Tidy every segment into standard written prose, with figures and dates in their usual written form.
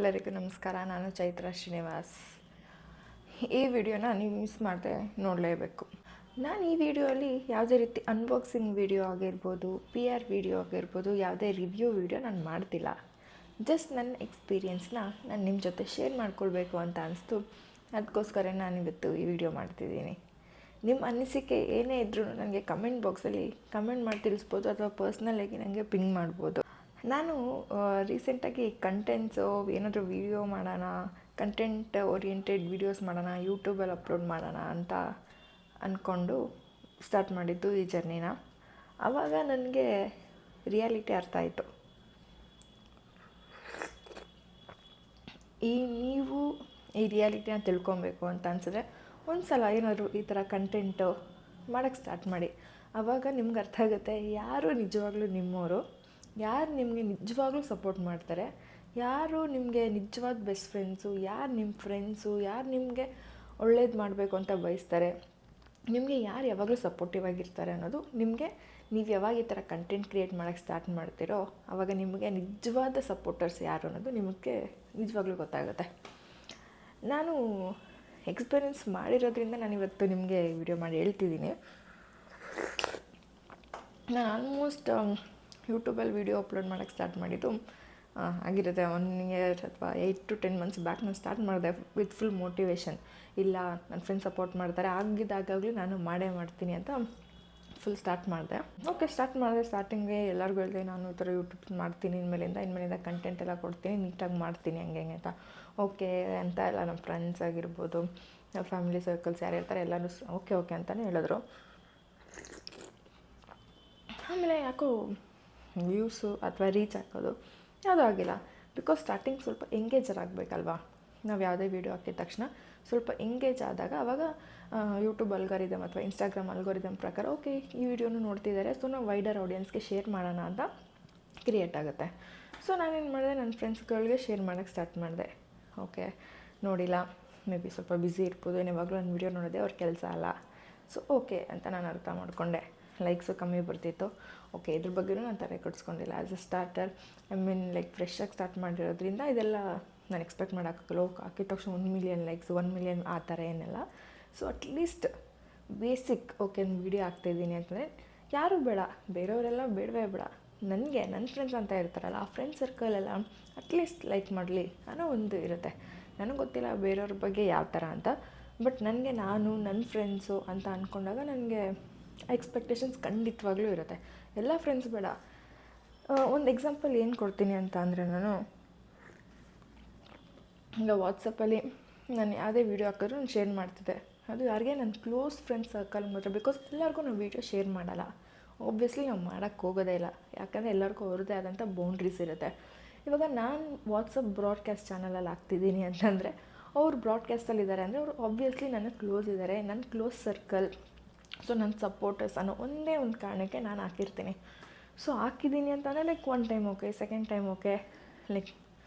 ಎಲ್ಲರಿಗೂ ನಮಸ್ಕಾರ. ನಾನು ಚೈತ್ರ ಶ್ರೀನಿವಾಸ್. ಈ ವಿಡಿಯೋನ ನೀವು ಮಿಸ್ ಮಾಡದೆ ನೋಡಲೇಬೇಕು. ನಾನು ಈ ವಿಡಿಯೋಲಿ ಯಾವುದೇ ರೀತಿ ಅನ್ಬಾಕ್ಸಿಂಗ್ ವಿಡಿಯೋ ಆಗಿರ್ಬೋದು, PR ವಿಡಿಯೋ ಆಗಿರ್ಬೋದು, ಯಾವುದೇ ರಿವ್ಯೂ ವಿಡಿಯೋ ನಾನು ಮಾಡ್ತಿಲ್ಲ. ಜಸ್ಟ್ ನನ್ನ ಎಕ್ಸ್ಪೀರಿಯೆನ್ಸ್ನ ನಾನು ನಿಮ್ಮ ಜೊತೆ ಶೇರ್ ಮಾಡ್ಕೊಳ್ಬೇಕು ಅಂತ ಅನಿಸ್ತು. ಅದಕ್ಕೋಸ್ಕರ ನಾನು ಇವತ್ತು ಈ ವಿಡಿಯೋ ಮಾಡ್ತಿದ್ದೀನಿ. ನಿಮ್ಮ ಅನಿಸಿಕೆ ಏನೇ ಇದ್ರೂ ನನಗೆ ಕಮೆಂಟ್ ಬಾಕ್ಸಲ್ಲಿ ಕಮೆಂಟ್ ಮಾಡಿ ತಿಳಿಸ್ಬೋದು, ಅಥವಾ ಪರ್ಸ್ನಲಾಗಿ ನನಗೆ ಪಿಂಗ್ ಮಾಡ್ಬೋದು. ನಾನು ರೀಸೆಂಟಾಗಿ ಕಂಟೆಂಟ್ಸು ಏನಾದರೂ ವೀಡಿಯೋ ಮಾಡೋಣ, ಕಂಟೆಂಟ್ ಓರಿಯೆಂಟೆಡ್ ವೀಡಿಯೋಸ್ ಮಾಡೋಣ, ಯೂಟ್ಯೂಬಲ್ಲಿ ಅಪ್ಲೋಡ್ ಮಾಡೋಣ ಅಂತ ಅಂದ್ಕೊಂಡು ಸ್ಟಾರ್ಟ್ ಮಾಡಿದ್ದು ಈ ಜರ್ನಿನ. ಆವಾಗ ನನಗೆ ರಿಯಾಲಿಟಿ ಅರ್ಥ ಆಯಿತು. ನೀವು ಈ ರಿಯಾಲಿಟಿನ ತಿಳ್ಕೊಬೇಕು ಅಂತ ಅನಿಸಿದ್ರೆ ಒಂದು ಸಲ ಏನಾದರೂ ಈ ಥರ ಕಂಟೆಂಟು ಮಾಡೋಕ್ಕೆ ಸ್ಟಾರ್ಟ್ ಮಾಡಿ. ಆವಾಗ ನಿಮ್ಗೆ ಅರ್ಥ ಆಗುತ್ತೆ ಯಾರು ನಿಜವಾಗ್ಲೂ ನಿಮ್ಮವರು, ಯಾರು ನಿಮಗೆ ನಿಜವಾಗ್ಲೂ ಸಪೋರ್ಟ್ ಮಾಡ್ತಾರೆ, ಯಾರು ನಿಮಗೆ ನಿಜವಾದ ಬೆಸ್ಟ್ ಫ್ರೆಂಡ್ಸು, ಯಾರು ನಿಮ್ಮ ಫ್ರೆಂಡ್ಸು, ಯಾರು ನಿಮಗೆ ಒಳ್ಳೇದು ಮಾಡಬೇಕು ಅಂತ ಬಯಸ್ತಾರೆ, ನಿಮಗೆ ಯಾರು ಯಾವಾಗಲೂ ಸಪೋರ್ಟಿವ್ ಆಗಿರ್ತಾರೆ ಅನ್ನೋದು ನಿಮಗೆ, ನೀವು ಯಾವಾಗ ಈ ಥರ ಕಂಟೆಂಟ್ ಕ್ರಿಯೇಟ್ ಮಾಡೋಕ್ಕೆ ಸ್ಟಾರ್ಟ್ ಮಾಡ್ತೀರೋ ಆವಾಗ ನಿಮಗೆ ನಿಜವಾದ ಸಪೋರ್ಟರ್ಸ್ ಯಾರು ಅನ್ನೋದು ನಿಮಗೆ ನಿಜವಾಗ್ಲೂ ಗೊತ್ತಾಗುತ್ತೆ. ನಾನು ಎಕ್ಸ್ಪೀರಿಯೆನ್ಸ್ ಮಾಡಿರೋದ್ರಿಂದ ನಾನು ಇವತ್ತು ನಿಮಗೆ ವಿಡಿಯೋ ಮಾಡಿ ಹೇಳ್ತಿದ್ದೀನಿ. ನಾನು ಆಲ್ಮೋಸ್ಟ್ ಯೂಟ್ಯೂಬಲ್ಲಿ ವೀಡಿಯೋ ಅಪ್ಲೋಡ್ ಮಾಡೋಕ್ಕೆ ಸ್ಟಾರ್ಟ್ ಮಾಡಿದ್ದು ಆಗಿರುತ್ತೆ 1 ಇಯರ್ ಅಥವಾ 8 to 10 ಮಂತ್ಸ್ ಬ್ಯಾಕ್. ನಾನು ಸ್ಟಾರ್ಟ್ ಮಾಡಿದೆ ವಿತ್ ಫುಲ್ ಮೋಟಿವೇಶನ್. ಇಲ್ಲ, ನನ್ನ ಫ್ರೆಂಡ್ಸ್ ಸಪೋರ್ಟ್ ಮಾಡ್ತಾರೆ, ಆಗಿದ್ದಾಗಲೂ ನಾನು ಮಾಡೇ ಮಾಡ್ತೀನಿ ಅಂತ ಫುಲ್ ಸ್ಟಾರ್ಟ್ ಮಾಡಿದೆ. ಸ್ಟಾರ್ಟ್ ಮಾಡಿದೆ. ಸ್ಟಾರ್ಟಿಂಗ್ಗೆ ಎಲ್ಲರಿಗೂ ಹೇಳಿದೆ ನಾನು ಈ ಥರ ಯೂಟ್ಯೂಬ್ ಮಾಡ್ತೀನಿ, ಇನ್ಮೇಲಿಂದ ಕಂಟೆಂಟ್ ಎಲ್ಲ ಕೊಡ್ತೀನಿ, ನೀಟಾಗಿ ಮಾಡ್ತೀನಿ ಹಂಗೆ ಅಂತ. ಓಕೆ ಅಂತ ಎಲ್ಲ ನಮ್ಮ ಫ್ರೆಂಡ್ಸ್ ಆಗಿರ್ಬೋದು, ನಮ್ಮ ಫ್ಯಾಮಿಲಿ ಸರ್ಕಲ್ಸ್ ಯಾರು ಇರ್ತಾರೆ ಎಲ್ಲರೂ ಓಕೆ ಅಂತಲೇ ಹೇಳಿದ್ರು. ಆಮೇಲೆ ಯಾಕೋ ವ್ಯೂಸು ಅಥವಾ ರೀಚ್ ಹಾಕೋದು ಯಾವುದೂ ಆಗಿಲ್ಲ. ಬಿಕಾಸ್ ಸ್ಟಾರ್ಟಿಂಗ್ ಸ್ವಲ್ಪ ಎಂಗೇಜರ್ ಆಗಬೇಕಲ್ವಾ. ನಾವು ಯಾವುದೇ ವೀಡಿಯೋ ಹಾಕಿದ ತಕ್ಷಣ ಸ್ವಲ್ಪ ಎಂಗೇಜ್ ಆದಾಗ ಆವಾಗ ಯೂಟ್ಯೂಬ್ ಅಲ್ಗಾರಿದಮ್ ಅಥವಾ ಇನ್ಸ್ಟಾಗ್ರಾಮ್ ಅಲ್ಗಾರಿದಮ್ ಪ್ರಕಾರ ಓಕೆ ಈ ವಿಡಿಯೋನು ನೋಡ್ತಿದ್ದಾರೆ, ಸೊ ನಾವು ವೈಡರ್ ಆಡಿಯನ್ಸ್ಗೆ ಶೇರ್ ಮಾಡೋಣ ಅಂತ ಕ್ರಿಯೇಟ್ ಆಗುತ್ತೆ. ಸೊ ನಾನೇನು ಮಾಡಿದೆ, ನನ್ನ ಫ್ರೆಂಡ್ಸ್ಗಳಿಗೆ ಶೇರ್ ಮಾಡೋಕ್ಕೆ ಸ್ಟಾರ್ಟ್ ಮಾಡಿದೆ. ಓಕೆ ನೋಡಿಲ್ಲ, ಮೇ ಬಿ ಸ್ವಲ್ಪ ಬ್ಯುಸಿ ಇರ್ಬೋದು, ಯಾವಾಗಲೂ ನನ್ನ ವೀಡಿಯೋ ನೋಡೋದೇ ಅವ್ರ ಕೆಲಸ ಅಲ್ಲ. ಸೊ ಓಕೆ ಅಂತ ನಾನು ಅರ್ಥ ಮಾಡಿಕೊಂಡೆ. ಲೈಕ್ಸು ಕಮ್ಮಿ ಬರ್ತಿತ್ತು. ಓಕೆ, ಇದ್ರ ಬಗ್ಗೆಯೂ ನಾನು ತಲೆ ಕೆಡಿಸ್ಕೊಂಡಿಲ್ಲ. ಆ್ಯಸ್ ಅ ಸ್ಟಾರ್ಟರ್ ಫ್ರೆಶ್ಶಾಗಿ ಸ್ಟಾರ್ಟ್ ಮಾಡಿರೋದ್ರಿಂದ ಇದೆಲ್ಲ ನಾನು ಎಕ್ಸ್ಪೆಕ್ಟ್ ಮಾಡೋಕ್ಕಾಗಲ್ಲ. ಹಾಕಿದ ತಕ್ಷಣ 1 ಮಿಲಿಯನ್ ಲೈಕ್ಸ್, 1 ಮಿಲಿಯನ್ ಆ ಥರ ಏನಿಲ್ಲ. ಸೊ ಅಟ್ಲೀಸ್ಟ್ ಬೇಸಿಕ್ ಓಕೆ ಒಂದು ವೀಡಿಯೋ ಹಾಕ್ತಾಯಿದ್ದೀನಿ ಅಂತಂದರೆ ಯಾರೂ ಬೇಡ, ಬೇರೆಯವರೆಲ್ಲ ಬೇಡವೇ ಬೇಡ, ನನಗೆ ನನ್ನ ಫ್ರೆಂಡ್ಸ್ ಅಂತ ಇರ್ತಾರಲ್ಲ ಆ ಫ್ರೆಂಡ್ ಸರ್ಕಲೆಲ್ಲ ಅಟ್ಲೀಸ್ಟ್ ಲೈಕ್ ಮಾಡಲಿ ಅನ್ನೋ ಒಂದು ಇರುತ್ತೆ. ನನಗೆ ಗೊತ್ತಿಲ್ಲ ಬೇರೆಯವ್ರ ಬಗ್ಗೆ ಯಾವ ಥರ ಅಂತ, ಬಟ್ ನನಗೆ ನಾನು ನನ್ನ ಫ್ರೆಂಡ್ಸು ಅಂತ ಅಂದ್ಕೊಂಡಾಗ ನನಗೆ ಎಕ್ಸ್ಪೆಕ್ಟೇಷನ್ಸ್ ಖಂಡಿತವಾಗ್ಲೂ ಇರುತ್ತೆ. ಎಲ್ಲ ಫ್ರೆಂಡ್ಸ್ ಬೇಡ. ಒಂದು ಎಕ್ಸಾಂಪಲ್ ಏನು ಕೊಡ್ತೀನಿ ಅಂತ ಅಂದರೆ, ನಾನು ಈಗ ವಾಟ್ಸಪ್ಪಲ್ಲಿ ನಾನು ಯಾವುದೇ ವೀಡಿಯೋ ಹಾಕಿದ್ರು ನಾನು ಶೇರ್ ಮಾಡ್ತಿದ್ದೆ. ಅದು ಯಾರಿಗೆ ನನ್ನ ಕ್ಲೋಸ್ ಫ್ರೆಂಡ್ಸ್ ಸರ್ಕಲ್ ಮಾತ್ರ. ಬಿಕಾಸ್ ಎಲ್ಲರಿಗೂ ನಾವು ವೀಡಿಯೋ ಶೇರ್ ಮಾಡೋಲ್ಲ, ಆಬ್ವಿಯಸ್ಲಿ ನಾವು ಮಾಡೋಕ್ಕೆ ಹೋಗೋದೇ ಇಲ್ಲ. ಯಾಕಂದರೆ ಎಲ್ಲರಿಗೂ ಅವ್ರದ್ದೇ ಆದಂಥ ಬೌಂಡ್ರೀಸ್ ಇರುತ್ತೆ. ಇವಾಗ ನಾನು ವಾಟ್ಸಪ್ ಬ್ರಾಡ್ಕಾಸ್ಟ್ ಚಾನಲಲ್ಲಿ ಹಾಕ್ತಿದ್ದೀನಿ ಅಂತಂದರೆ ಅವ್ರು ಬ್ರಾಡ್ಕಾಸ್ಟಲ್ಲಿದ್ದಾರೆ ಅಂದರೆ ಅವರು ಆಬ್ವಿಯಸ್ಲಿ ನನಗೆ ಕ್ಲೋಸ್ ಇದ್ದಾರೆ, ನನ್ನ ಕ್ಲೋಸ್ ಸರ್ಕಲ್, ಸೊ ನನ್ನ ಸಪೋರ್ಟರ್ಸ್ ಅನ್ನೋ ಒಂದೇ ಒಂದು ಕಾರಣಕ್ಕೆ ನಾನು ಹಾಕಿರ್ತೀನಿ. ಸೊ ಹಾಕಿದ್ದೀನಿ ಅಂತಂದರೆ like 1 time okay, second time okay, like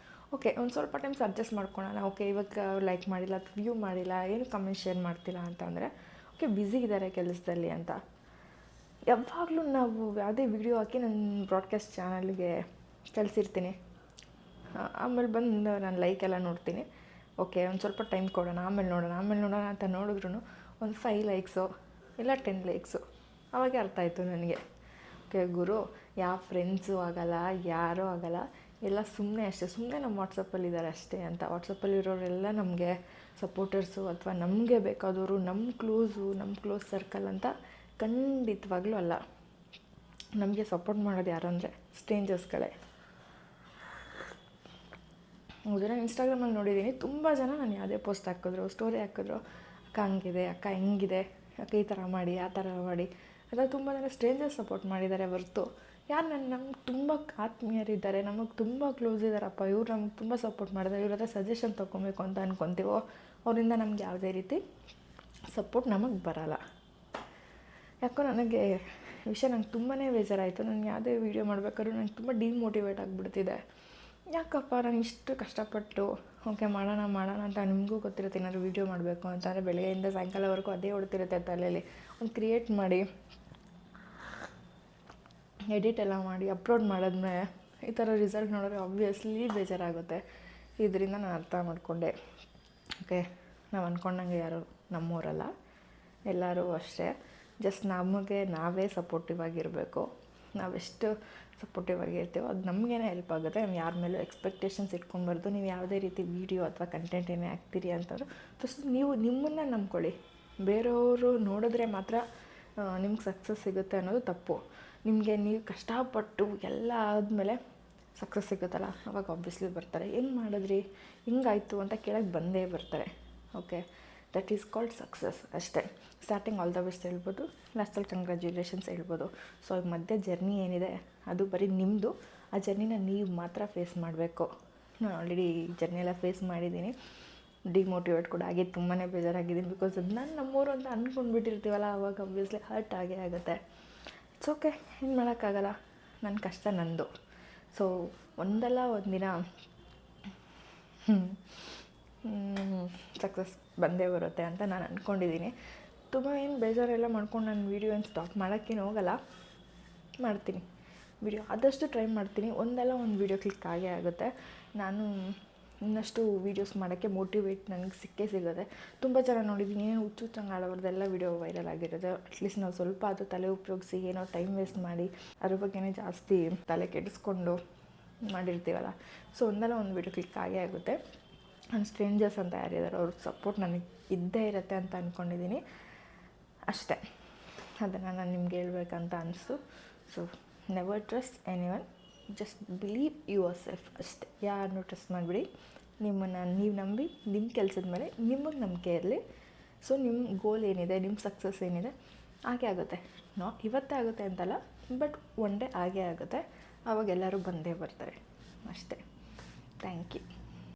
okay ಒಂದು ಸ್ವಲ್ಪ ಟೈಮ್ಸ್ ಅಡ್ಜಸ್ಟ್ ಮಾಡ್ಕೊಳ್ಳೋಣ. ಓಕೆ ಇವಾಗ ಲೈಕ್ ಮಾಡಿಲ್ಲ, ವ್ಯೂ ಮಾಡಿಲ್ಲ, ಏನು ಕಮೆಂಟ್ ಶೇರ್ ಮಾಡ್ತಿಲ್ಲ ಅಂತಂದರೆ ಓಕೆ ಬ್ಯುಸಿ ಇದ್ದಾರೆ ಕೆಲಸದಲ್ಲಿ ಅಂತ. ಯಾವಾಗಲೂ ನಾವು ಯಾವುದೇ ವಿಡಿಯೋ ಹಾಕಿ ನನ್ನ ಬ್ರಾಡ್ಕಾಸ್ಟ್ ಚಾನಲ್ಗೆ ಕಳಿಸಿರ್ತೀನಿ. ಆಮೇಲೆ ಬಂದು ನಾನು ಲೈಕ್ ಎಲ್ಲ ನೋಡ್ತೀನಿ. ಓಕೆ ಒಂದು ಸ್ವಲ್ಪ ಟೈಮ್ ಕೊಡೋಣ, ಆಮೇಲೆ ನೋಡೋಣ ಅಂತ ನೋಡಿದ್ರು ಒಂದು 5 ಲೈಕ್ಸು ಇಲ್ಲ 10 ಲೈಕ್ಸು. ಆವಾಗ ಅರ್ಥ ಆಯಿತು ನನಗೆ, ಓಕೆ ಗುರು ಯಾವ ಫ್ರೆಂಡ್ಸು ಆಗೋಲ್ಲ, ಯಾರೂ ಆಗೋಲ್ಲ, ಎಲ್ಲ ಸುಮ್ಮನೆ ನಮ್ಮ ವಾಟ್ಸಪ್ಪಲ್ಲಿದ್ದಾರೆ ಅಷ್ಟೇ ಅಂತ. ವಾಟ್ಸಪ್ಪಲ್ಲಿರೋರೆಲ್ಲ ನಮಗೆ ಸಪೋರ್ಟರ್ಸು ಅಥವಾ ನಮಗೆ ಬೇಕಾದವರು, ನಮ್ಮ ಕ್ಲೋಸ್ ಸರ್ಕಲ್ ಅಂತ ಖಂಡಿತವಾಗ್ಲೂ ಅಲ್ಲ. ನಮಗೆ ಸಪೋರ್ಟ್ ಮಾಡೋದು ಯಾರು ಅಂದರೆ ಸ್ಟ್ರೇಂಜರ್ಸ್ಗಳೇ. ಹೌದು, ನಾನು ಇನ್ಸ್ಟಾಗ್ರಾಮಲ್ಲಿ ನೋಡಿದ್ದೀನಿ ತುಂಬ ಜನ ನಾನು ಯಾವುದೇ ಪೋಸ್ಟ್ ಹಾಕಿದ್ರು, ಸ್ಟೋರಿ ಹಾಕಿದ್ರು, ಅಕ್ಕ ಹಂಗಿದೆ, ಅಕ್ಕ ಹೆಂಗಿದೆ, ಅಕ್ಕ ಈ ಥರ ಮಾಡಿ, ಆ ಥರ ಮಾಡಿ ಅಥವಾ ತುಂಬ ಜನ ಸ್ಟ್ರೇಂಜರ್ಸ್ ಸಪೋರ್ಟ್ ಮಾಡಿದ್ದಾರೆ ಹೊರತು ಯಾರು ನಮ್ಗೆ ತುಂಬ ಆತ್ಮೀಯರಿದ್ದಾರೆ, ನಮಗೆ ತುಂಬ ಕ್ಲೋಸ್ ಇದ್ದಾರಪ್ಪ, ಇವ್ರು ನಮ್ಗೆ ತುಂಬ ಸಪೋರ್ಟ್ ಮಾಡಿದ್ದಾರೆ, ಇವ್ರ ಹತ್ರ ಸಜೆಷನ್ ತೊಗೊಬೇಕು ಅಂತ ಅಂದ್ಕೊತೀವೋ ಅವರಿಂದ ನಮ್ಗೆ ಯಾವುದೇ ರೀತಿ ಸಪೋರ್ಟ್ ನಮಗೆ ಬರೋಲ್ಲ. ಯಾಕೋ ನನಗೆ ವಿಷಯ ನಂಗೆ ತುಂಬಾ ಬೇಜಾರಾಯಿತು. ನಾನು ಯಾವುದೇ ವೀಡಿಯೋ ಮಾಡಬೇಕಾದ್ರೂ ನಂಗೆ ತುಂಬ ಡಿಮೋಟಿವೇಟ್ ಆಗಿಬಿಡ್ತಿದೆ. ಯಾಕಪ್ಪ ನಾನು ಇಷ್ಟು ಕಷ್ಟಪಟ್ಟು ಓಕೆ ಮಾಡೋಣ ಅಂತ, ನಿಮಗೂ ಗೊತ್ತಿರುತ್ತೆ ಏನಾದ್ರು ವೀಡಿಯೋ ಮಾಡಬೇಕು ಅಂತಂದರೆ ಬೆಳಗ್ಗೆಯಿಂದ ಸಾಯಂಕಾಲವರೆಗೂ ಅದೇ ಹೊಡ್ತಿರುತ್ತೆ ತಲೆಯಲ್ಲಿ. ಒಂದು ಕ್ರಿಯೇಟ್ ಮಾಡಿ ಎಡಿಟ್ ಎಲ್ಲ ಮಾಡಿ ಅಪ್ಲೋಡ್ ಮಾಡಿದ್ಮೇಲೆ ಈ ಥರ ರಿಸಲ್ಟ್ ನೋಡಿದ್ರೆ ಆಬ್ವಿಯಸ್ಲಿ ಬೇಜಾರಾಗುತ್ತೆ. ಇದರಿಂದ ನಾನು ಅರ್ಥ ಮಾಡಿಕೊಂಡೆ. ಓಕೆ, ನಾವು ಅಂದ್ಕೊಂಡಂಗೆ ಯಾರು ನಮ್ಮವರಲ್ಲ, ಎಲ್ಲರೂ ಅಷ್ಟೇ. ಜಸ್ಟ್ ನಮಗೆ ನಾವೇ ಸಪೋರ್ಟಿವ್ ಆಗಿರಬೇಕು. ನಾವೆಷ್ಟು ಸಪೋರ್ಟಿವ್ ಆಗಿರ್ತೀವೋ ಅದು ನಮಗೇ ಹೆಲ್ಪ್ ಆಗುತ್ತೆ. ನಾವು ಯಾರ ಮೇಲೂ ಎಕ್ಸ್ಪೆಕ್ಟೇಷನ್ಸ್ ಇಟ್ಕೊಬಾರ್ದು. ನೀವು ಯಾವುದೇ ರೀತಿ ವೀಡಿಯೋ ಅಥವಾ ಕಂಟೆಂಟ್ ಏನೇ ಹಾಕ್ತೀರಿ ಅಂತಂದ್ರೆ ಫಸ್ಟ್ ನೀವು ನಿಮ್ಮನ್ನು ನಂಬ್ಕೊಳ್ಳಿ. ಬೇರೆಯವರು ನೋಡಿದ್ರೆ ಮಾತ್ರ ನಿಮ್ಗೆ ಸಕ್ಸಸ್ ಸಿಗುತ್ತೆ ಅನ್ನೋದು ತಪ್ಪು. ನಿಮಗೆ ನೀವು ಕಷ್ಟಪಟ್ಟು ಎಲ್ಲ ಆದಮೇಲೆ ಸಕ್ಸಸ್ ಸಿಗುತ್ತಲ್ಲ, ಅವಾಗ ಆಬ್ವಿಯಸ್ಲಿ ಬರ್ತಾರೆ. ಹೆಂಗೆ ಮಾಡಿದ್ರಿ, ಹಿಂಗಾಯಿತು ಅಂತ ಕೇಳೋಕ್ಕೆ ಬಂದೇ ಬರ್ತಾರೆ. Okay, that is called success ಅಷ್ಟೇ. ಸ್ಟಾರ್ಟಿಂಗ್ ಆಲ್ ದ ಬೆಸ್ಟ್ ಹೇಳ್ಬೋದು, ಲಾಸ್ಟಲ್ಲಿ ಕಂಗ್ರ್ಯಾಚುಲೇಷನ್ಸ್ ಹೇಳ್ಬೋದು. ಸೊ ಈ ಮಧ್ಯೆ ಜರ್ನಿ ಏನಿದೆ ಅದು ಬರೀ ನಿಮ್ಮದು. ಆ ಜರ್ನಿನ ನೀವು ಮಾತ್ರ ಫೇಸ್ ಮಾಡಬೇಕು. ನಾನು ಆಲ್ರೆಡಿ ಜರ್ನಿ ಫೇಸ್ ಮಾಡಿದ್ದೀನಿ. ಡಿಮೋಟಿವೇಟ್ ಕೂಡ ಆಗಿ ತುಂಬಾ ಬೇಜಾರಾಗಿದ್ದೀನಿ. ಬಿಕಾಸ್ ಅದು ನಾನು ನಮ್ಮೂರು ಅಂತ ಅಂದ್ಕೊಂಡ್ಬಿಟ್ಟಿರ್ತೀವಲ್ಲ, ಅವಾಗ ಆಬ್ವಿಯಸ್ಲಿ ಹರ್ಟ್ ಆಗೇ ಆಗುತ್ತೆ. ಇಟ್ಸ್ ಓಕೆ, ಏನು ಮಾಡೋಕ್ಕಾಗಲ್ಲ, ನನ್ನ ಕಷ್ಟ ನಂದು. ಸೊ ಒಂದಲ್ಲ ಒಂದಿನ ಸಕ್ಸಸ್ ಬಂದೇ ಬರುತ್ತೆ ಅಂತ ನಾನು ಅಂದ್ಕೊಂಡಿದ್ದೀನಿ. ತುಂಬ ಏನು ಬೇಜಾರೆಲ್ಲ ಮಾಡ್ಕೊಂಡು ನಾನು ವೀಡಿಯೋ ಏನು ಸ್ಟಾಪ್ ಮಾಡೋಕ್ಕೇನು ಹೋಗಲ್ಲ, ಮಾಡ್ತೀನಿ ವೀಡಿಯೋ, ಆದಷ್ಟು ಟ್ರೈ ಮಾಡ್ತೀನಿ. ಒಂದಲ್ಲ ಒಂದು ವೀಡಿಯೋ ಕ್ಲಿಕ್ ಆಗೇ ಆಗುತ್ತೆ. ನಾನು ಇನ್ನಷ್ಟು ವೀಡಿಯೋಸ್ ಮಾಡೋಕ್ಕೆ ಮೋಟಿವೇಟ್ ನನಗೆ ಸಿಗುತ್ತೆ. ತುಂಬ ಜನ ನೋಡಿದ್ದೀನಿ, ಏನು ಹುಚ್ಚಂಗೆ ಆಡೋರ್ದೆಲ್ಲ ವೀಡಿಯೋ ವೈರಲ್ ಆಗಿರೋದು. ಅಟ್ಲೀಸ್ಟ್ ನಾವು ಸ್ವಲ್ಪ ಅದು ತಲೆ ಉಪಯೋಗಿಸಿ ಏನೋ ಟೈಮ್ ವೇಸ್ಟ್ ಮಾಡಿ ಅದ್ರ ಬಗ್ಗೆನೇ ಜಾಸ್ತಿ ತಲೆ ಕೆಡಿಸ್ಕೊಂಡು ಮಾಡಿರ್ತೀವಲ್ಲ. ಸೊ ಒಂದಲ್ಲ ಒಂದು ವೀಡಿಯೋ ಕ್ಲಿಕ್ ಆಗೇ ಆಗುತ್ತೆ. ನನ್ನ ಸ್ಟ್ರೇಂಜರ್ಸ್ ಅಂತ ಯಾರಿದ್ದಾರೆ ಅವ್ರ ಸಪೋರ್ಟ್ ನನಗೆ ಇದ್ದೇ ಇರುತ್ತೆ ಅಂತ ಅಂದ್ಕೊಂಡಿದ್ದೀನಿ ಅಷ್ಟೇ. ಅದನ್ನು ನಾನು ನಿಮ್ಗೆ ಹೇಳ್ಬೇಕಂತ ಅನಿಸ್ತು. So never trust anyone, just believe your self ಅಷ್ಟೇ. ಯಾರನ್ನೂ ಟ್ರಸ್ಟ್ ಮಾಡಿಬಿಡಿ. ನಿಮ್ಮನ್ನು ನೀವು ನಂಬಿ ನಿಮ್ಮ ಕೆಲಸದ ಮೇಲೆ ನಿಮಗೆ ನಂಬಿಕೆ ಇರಲಿ. ಸೊ ನಿಮ್ಮ ಗೋಲ್ ಏನಿದೆ, ನಿಮ್ಮ ಸಕ್ಸಸ್ ಏನಿದೆ ಹಾಗೆ ಆಗುತ್ತೆ. ಇವತ್ತೇ ಆಗುತ್ತೆ ಅಂತಲ್ಲ, ಬಟ್ ಒನ್ ಡೇ ಹಾಗೇ ಆಗುತ್ತೆ. ಆವಾಗ ಎಲ್ಲರೂ ಬಂದೇ ಬರ್ತಾರೆ ಅಷ್ಟೇ. Thank you.